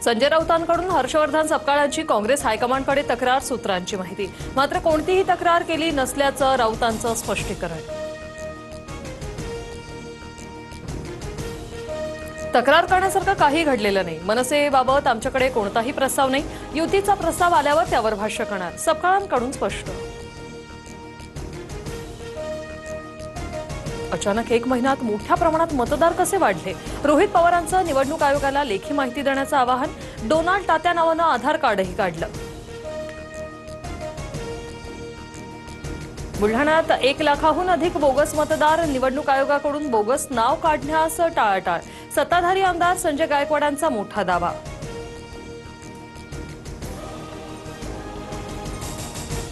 संजय राऊतांकडून हर्षवर्धन सपकाळांची काँग्रेस हायकमांडकडे तक्रार, सूत्रांची माहिती। मात्र कोणतीही तक्रार केली नसल्याचं राऊतांचं स्पष्टीकरण। तक्रार करण्यासारखं काही घडलेलं नाही। मनसेबाबत आमच्याकडे कोणताही प्रस्ताव नाही। युतीचा प्रस्ताव आल्यावर त्यावर भाष्य करणार, सपकाळांकडून स्पष्ट। अचानक 1 महिन्यात मोठ्या प्रमाणात मतदार कसे वाढले? रोहित पवारांचं निवडणूक आयोगाला लेखी माहिती देण्याचं आवाहन। डोनाल्ड तात्या नावानं आधार कार्डही काढलं। बुलढाण्यात 1 लाखाहून अधिक बोगस मतदार, निवडणूक आयोगाकडून बोगस नाव काढण्यास टाळाटाळ। सत्ताधारी आमदार संजय गायकवाडांचा मोठा दावा।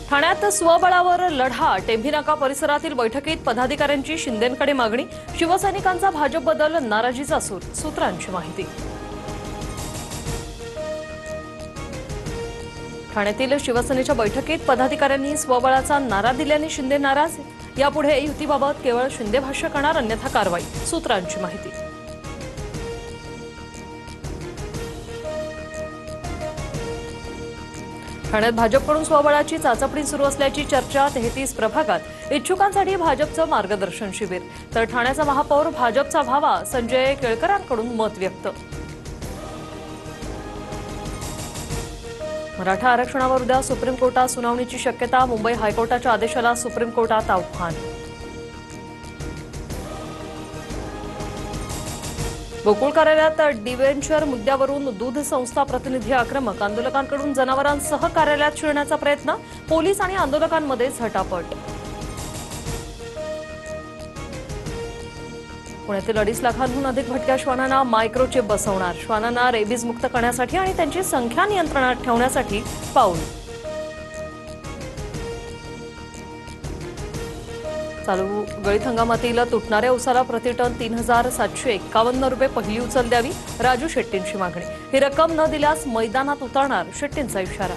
ठाण्यात स्वबळावर लढा, टेंभी नाका परिसरातील बैठकीत पदाधिकाऱ्यांची शिंदेंकडे मागणी। शिवसैनिकांचा भाजपबद्दल नाराजीचा सूर, सूत्रांची माहिती। ठाण्यातील शिवसेनेच्या बैठकीत पदाधिकाऱ्यांनी स्वबळाचा नारा दिल्याने शिंदे नाराज। यापुढे युतीबाबत केवळ शिंदे भाष्य करणार, अन्यथा कारवाई, सूत्रांची माहिती। ठाण्यात भाजपकडून स्वबळाची चाचपणी सुरू असल्याची चर्चा। 33 प्रभागात इच्छुकांसाठी भाजपचं मार्गदर्शन शिबिर। तर ठाण्याचा महापौर भाजपचा व्हावा, संजय केळकरांकडून मत व्यक्त। मराठा आरक्षणावर उद्या सुप्रीम कोर्टात सुनावणीची शक्यता। मुंबई हायकोर्टाच्या आदेशाला सुप्रीम कोर्टात आव्हान। गोकुळ कार्यालयात डिव्हेंचर मुद्द्यावरून दूध संस्था प्रतिनिधी आक्रमक। आंदोलकांकडून जनावरांसह कार्यालयात शिरण्याचा प्रयत्न। पोलीस आणि आंदोलकांमध्ये झटापट। पुण्यातील 2.5 लाखांहून अधिक भटक्या श्वानांना मायक्रोचिप बसवणार। श्वानांना रेबीज मुक्त करण्यासाठी आणि त्यांची संख्या नियंत्रणात ठेवण्यासाठी पाऊल। चालू गळीत हंगामातील तुटणाऱ्या उसाला प्रतिटन 3,751 रुपये पहिली उचल द्यावी, राजू शेट्टींची मागणी। ही रक्कम न दिल्यास मैदानात उतरणार, शेट्टींचा इशारा।